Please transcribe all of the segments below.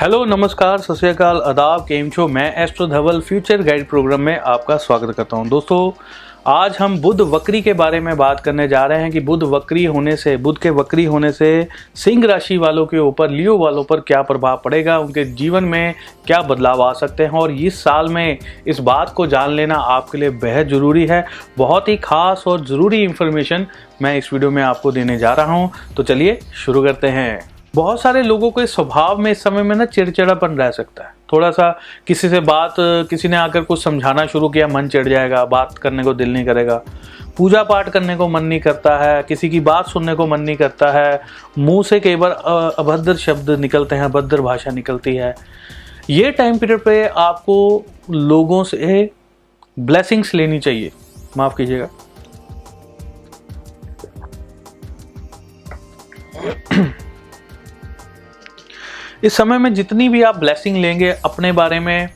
Hello, नमस्कार, सत श्री अकाल, आदाब, केम छो। मैं एस्ट्रो धवल फ्यूचर गाइड प्रोग्राम में आपका स्वागत करता हूं। दोस्तों, आज हम बुध वक्री के बारे में बात करने जा रहे हैं कि बुध के वक्री होने से सिंह राशि वालों के ऊपर, लियो वालों पर क्या प्रभाव पड़ेगा, उनके जीवन में क्या बदलाव आ सकते हैं। और इस साल में इस बात को जान लेना आपके लिए बेहद ज़रूरी है। बहुत ही खास और ज़रूरी इन्फॉर्मेशन मैं इस वीडियो में आपको देने जा रहा हूँ। तो चलिए शुरू करते हैं। बहुत सारे लोगों के स्वभाव में इस समय में ना चिड़चिड़ापन रह सकता है। थोड़ा सा किसी ने आकर कुछ समझाना शुरू किया, मन चिढ़ जाएगा, बात करने को दिल नहीं करेगा, पूजा पाठ करने को मन नहीं करता है, किसी की बात सुनने को मन नहीं करता है, मुंह से कई बार अभद्र शब्द निकलते हैं, अभद्र भाषा निकलती है। ये टाइम पीरियड पे आपको लोगों से ब्लेसिंग्स लेनी चाहिए। माफ कीजिएगा। इस समय में जितनी भी आप ब्लेसिंग लेंगे अपने बारे में,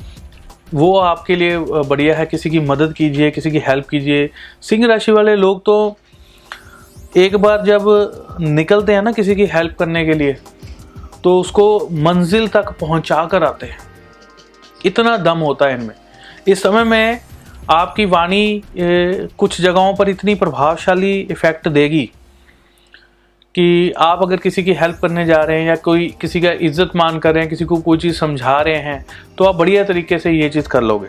वो आपके लिए बढ़िया है। किसी की मदद कीजिए, किसी की हेल्प कीजिए। सिंह राशि वाले लोग तो एक बार जब निकलते हैं ना किसी की हेल्प करने के लिए, तो उसको मंजिल तक पहुंचा कर आते हैं। इतना दम होता है इनमें। इस समय में आपकी वाणी कुछ जगहों पर इतनी प्रभावशाली इफेक्ट देगी कि आप अगर किसी की हेल्प करने जा रहे हैं या कोई किसी का इज्जत मान कर रहे हैं, किसी को कोई चीज़ समझा रहे हैं, तो आप बढ़िया तरीके से ये चीज़ कर लोगे।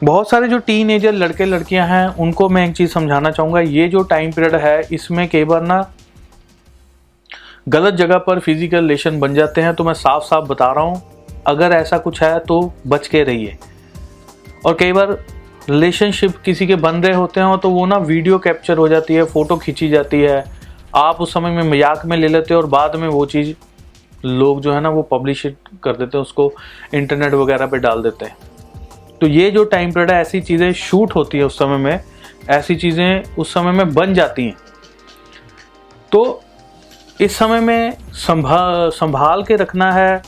बहुत सारे जो टीनेजर लड़के लड़कियां हैं, उनको मैं एक चीज़ समझाना चाहूँगा। ये जो टाइम पीरियड है, इसमें कई बार ना गलत जगह पर फिजिकल रिलेशन बन जाते हैं। तो मैं साफ साफ बता रहा हूँ, अगर ऐसा कुछ है तो बच के रहिए। और कई बार रिलेशनशिप किसी के बन रहे होते हैं तो वो ना वीडियो कैप्चर हो जाती है, फ़ोटो खींची जाती है, आप उस समय में मजाक में ले लेते हो और बाद में वो चीज़ लोग जो है ना वो पब्लिश कर देते हैं, उसको इंटरनेट वगैरह पे डाल देते हैं। तो ये जो टाइम पीरियड है, ऐसी चीज़ें शूट होती है उस समय में, ऐसी चीज़ें उस समय में बन जाती हैं। तो इस समय में संभाल के रखना है।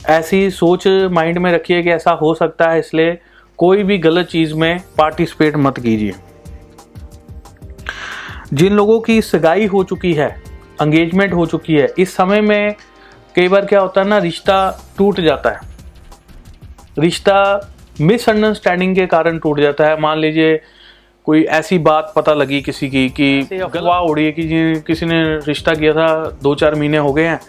ऐसी सोच माइंड में रखिए कि ऐसा हो सकता है, इसलिए कोई भी गलत चीज़ में पार्टिसिपेट मत कीजिए। जिन लोगों की सगाई हो चुकी है, एंगेजमेंट हो चुकी है, इस समय में कई बार क्या होता है ना, रिश्ता टूट जाता है। रिश्ता मिसअंडरस्टैंडिंग के कारण टूट जाता है। मान लीजिए कोई ऐसी बात पता लगी किसी की कि अफवाह उड़ी है कि किसी ने रिश्ता किया था, 2-4 महीने हो गए हैं,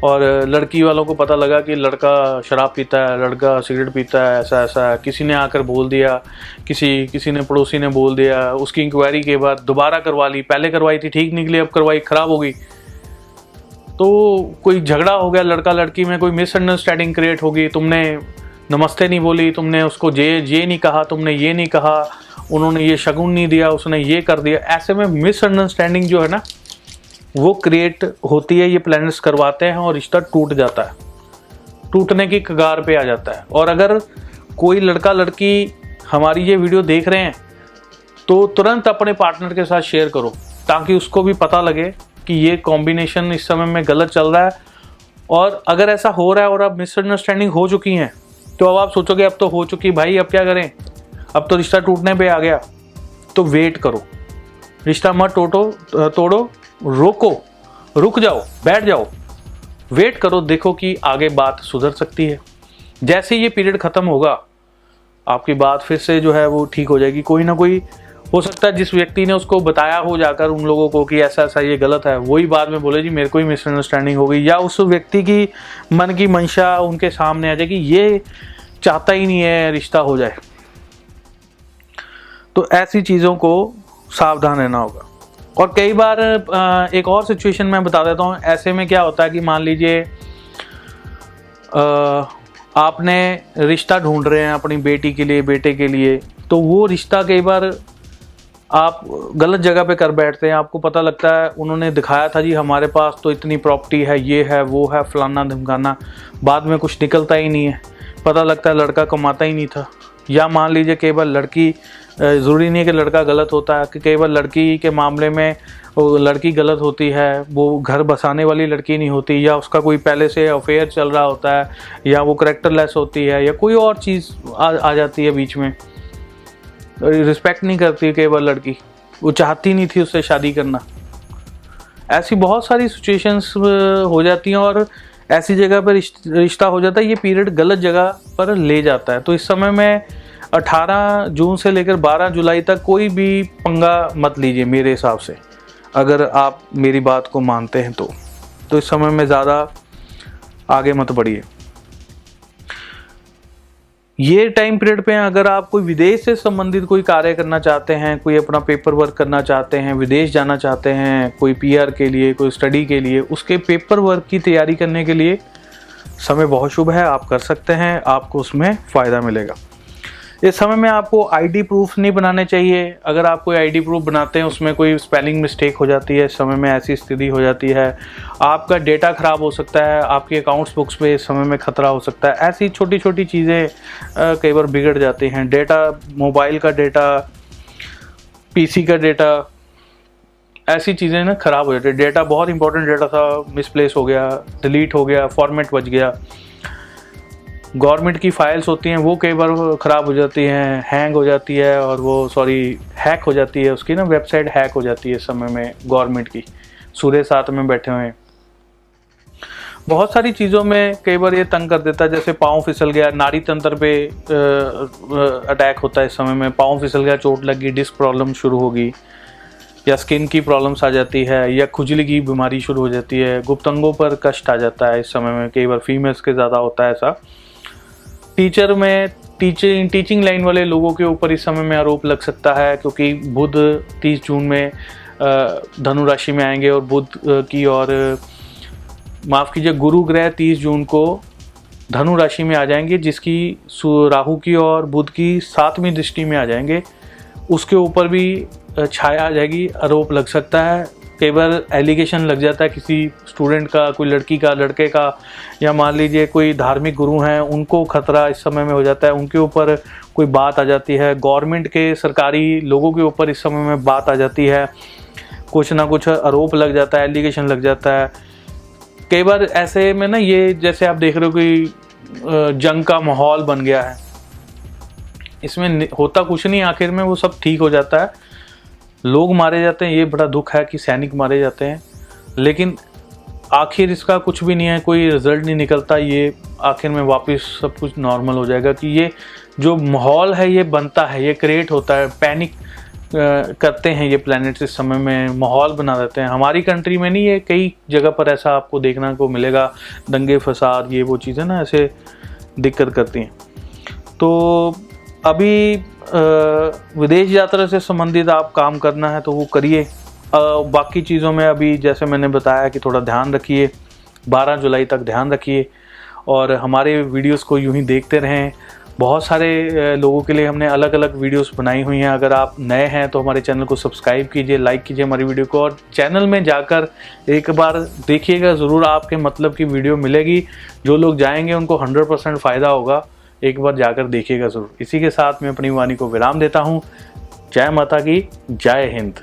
और लड़की वालों को पता लगा कि लड़का शराब पीता है, लड़का सिगरेट पीता है, ऐसा ऐसा किसी ने आकर बोल दिया, किसी ने पड़ोसी ने बोल दिया। उसकी इंक्वायरी के बाद दोबारा करवा ली, पहले करवाई थी ठीक निकली, अब करवाई खराब हो गई। तो कोई झगड़ा हो गया लड़का लड़की में, कोई मिसअंडरस्टैंडिंग क्रिएट होगी, तुमने नमस्ते नहीं बोली, तुमने उसको ये नहीं कहा, तुमने ये नहीं कहा, उन्होंने ये शगुन नहीं दिया, उसने ये कर दिया। ऐसे में मिसअंडरस्टैंडिंग जो है ना वो क्रिएट होती है। ये प्लैनेट्स करवाते हैं और रिश्ता टूट जाता है, टूटने की कगार पे आ जाता है। और अगर कोई लड़का लड़की हमारी ये वीडियो देख रहे हैं तो तुरंत अपने पार्टनर के साथ शेयर करो, ताकि उसको भी पता लगे कि ये कॉम्बिनेशन इस समय में गलत चल रहा है। और अगर ऐसा हो रहा है और अब मिसअंडरस्टैंडिंग हो चुकी हैं, तो अब आप सोचोगे अब तो हो चुकी भाई, अब क्या करें, अब तो रिश्ता टूटने पे आ गया। तो वेट करो, रिश्ता मत तोड़ो, रुक जाओ, बैठ जाओ, वेट करो, देखो कि आगे बात सुधर सकती है। जैसे ये पीरियड खत्म होगा, आपकी बात फिर से जो है वो ठीक हो जाएगी। कोई ना कोई हो सकता है जिस व्यक्ति ने उसको बताया हो जाकर उन लोगों को कि ऐसा ऐसा ये गलत है, वही बाद में बोले जी मेरे को ही मिसअंडरस्टैंडिंग हो गई, या उस व्यक्ति की मन की मंशा उनके सामने आ जाए कि ये चाहता ही नहीं है रिश्ता हो जाए। तो ऐसी चीज़ों को सावधान रहना होगा। और कई बार एक और सिचुएशन मैं बता देता हूँ। ऐसे में क्या होता है कि मान लीजिए आपने रिश्ता ढूंढ रहे हैं अपनी बेटी के लिए, बेटे के लिए, तो वो रिश्ता कई बार आप गलत जगह पे कर बैठते हैं। आपको पता लगता है उन्होंने दिखाया था जी हमारे पास तो इतनी प्रॉपर्टी है, ये है, वो है, फलाना धमकाना, बाद में कुछ निकलता ही नहीं है, पता लगता है लड़का कमाता ही नहीं था। या मान लीजिए कई बार लड़की, ज़रूरी नहीं है कि लड़का गलत होता है, कि कई बार लड़की के मामले में वो लड़की गलत होती है, वो घर बसाने वाली लड़की नहीं होती, या उसका कोई पहले से अफेयर चल रहा होता है, या वो करेक्टरलेस होती है, या कोई और चीज़ आ जाती है बीच में। रिस्पेक्ट नहीं करती कई बार लड़की, वो चाहती नहीं थी उससे शादी करना। ऐसी बहुत सारी सिचुएशंस हो जाती हैं। और ऐसी जगह पर रिश्ता हो जाता है, ये पीरियड गलत जगह पर ले जाता है। तो इस समय में 18 जून से लेकर 12 जुलाई तक कोई भी पंगा मत लीजिए मेरे हिसाब से, अगर आप मेरी बात को मानते हैं तो इस समय में ज़्यादा आगे मत बढ़िए। ये टाइम पीरियड पे अगर आप कोई विदेश से संबंधित कोई कार्य करना चाहते हैं, कोई अपना पेपर वर्क करना चाहते हैं, विदेश जाना चाहते हैं, कोई पीआर के लिए, कोई स्टडी के लिए, उसके पेपर वर्क की तैयारी करने के लिए समय बहुत शुभ है, आप कर सकते हैं, आपको उसमें फ़ायदा मिलेगा। इस समय में आपको आईडी प्रूफ नहीं बनाने चाहिए। अगर आप कोई आईडी प्रूफ बनाते हैं उसमें कोई स्पेलिंग मिस्टेक हो जाती है, इस समय में ऐसी स्थिति हो जाती है, आपका डेटा ख़राब हो सकता है, आपके अकाउंट्स बुक्स पे इस समय में खतरा हो सकता है। ऐसी छोटी छोटी चीज़ें कई बार बिगड़ जाती हैं। डेटा, मोबाइल का डेटा, पीसी का डेटा, ऐसी चीज़ें ना ख़राब हो जाती है। डेटा बहुत इंपॉर्टेंट डेटा था, मिसप्लेस हो गया, डिलीट हो गया, फॉर्मेट बच गया। गवर्नमेंट की फाइल्स होती हैं वो कई बार ख़राब हो जाती हैं, हैंग हो जाती है, और हैक हो जाती है, उसकी ना वेबसाइट हैक हो जाती है इस समय में गवर्नमेंट की। सूर्य साथ में बैठे हुए हैं, बहुत सारी चीज़ों में कई बार ये तंग कर देता है। जैसे पाँव फिसल गया, नाड़ी तंत्र पे अटैक होता है इस समय में, पाँव फिसल गया, चोट लग गई, डिस्क प्रॉब्लम शुरू होगी, या स्किन की प्रॉब्लम्स आ जाती है, या खुजली की बीमारी शुरू हो जाती है, गुप्त अंगों पर कष्ट आ जाता है इस समय में। कई बार फीमेल्स के ज़्यादा होता है ऐसा। टीचिंग लाइन वाले लोगों के ऊपर इस समय में आरोप लग सकता है, क्योंकि बुध 30 जून में धनु राशि में आएंगे, और बुध की और माफ़ कीजिए गुरु ग्रह 30 जून को धनु राशि में आ जाएंगे, जिसकी राहु की और बुध की 7वीं दृष्टि में आ जाएंगे। उसके ऊपर भी छाया आ जाएगी, आरोप लग सकता है। कई बार एलिगेशन लग जाता है किसी स्टूडेंट का, कोई लड़की का, लड़के का, या मान लीजिए कोई धार्मिक गुरु हैं उनको खतरा इस समय में हो जाता है, उनके ऊपर कोई बात आ जाती है। गवर्नमेंट के सरकारी लोगों के ऊपर इस समय में बात आ जाती है, कुछ ना कुछ आरोप लग जाता है, एलिगेशन लग जाता है। कई बार ऐसे में ना, ये जैसे आप देख रहे हो कोई जंग का माहौल बन गया है, इसमें होता कुछ नहीं, आखिर में वो सब ठीक हो जाता है, लोग मारे जाते हैं। ये बड़ा दुख है कि सैनिक मारे जाते हैं, लेकिन आखिर इसका कुछ भी नहीं है, कोई रिजल्ट नहीं निकलता। ये आखिर में वापस सब कुछ नॉर्मल हो जाएगा, कि ये जो माहौल है ये बनता है, ये क्रिएट होता है, पैनिक करते हैं ये प्लैनेट्स इस समय में, माहौल बना देते हैं। हमारी कंट्री में नहीं, ये कई जगह पर ऐसा आपको देखने को मिलेगा, दंगे फसाद, ये वो चीज़ें ना ऐसे दिक्कत करती हैं। तो अभी विदेश यात्रा से संबंधित आप काम करना है तो वो करिए। बाकी चीज़ों में अभी जैसे मैंने बताया कि थोड़ा ध्यान रखिए, 12 जुलाई तक ध्यान रखिए, और हमारे वीडियोस को यूं ही देखते रहें। बहुत सारे लोगों के लिए हमने अलग अलग वीडियोस बनाई हुई हैं। अगर आप नए हैं तो हमारे चैनल को सब्सक्राइब कीजिए, लाइक कीजिए हमारी वीडियो को, और चैनल में जाकर एक बार देखिएगा ज़रूर, आपके मतलब की वीडियो मिलेगी। जो लोग जाएंगे उनको 100% फ़ायदा होगा, एक बार जाकर देखिएगा ज़रूर। इसी के साथ मैं अपनी वाणी को विराम देता हूँ। जय माता की, जय हिंद।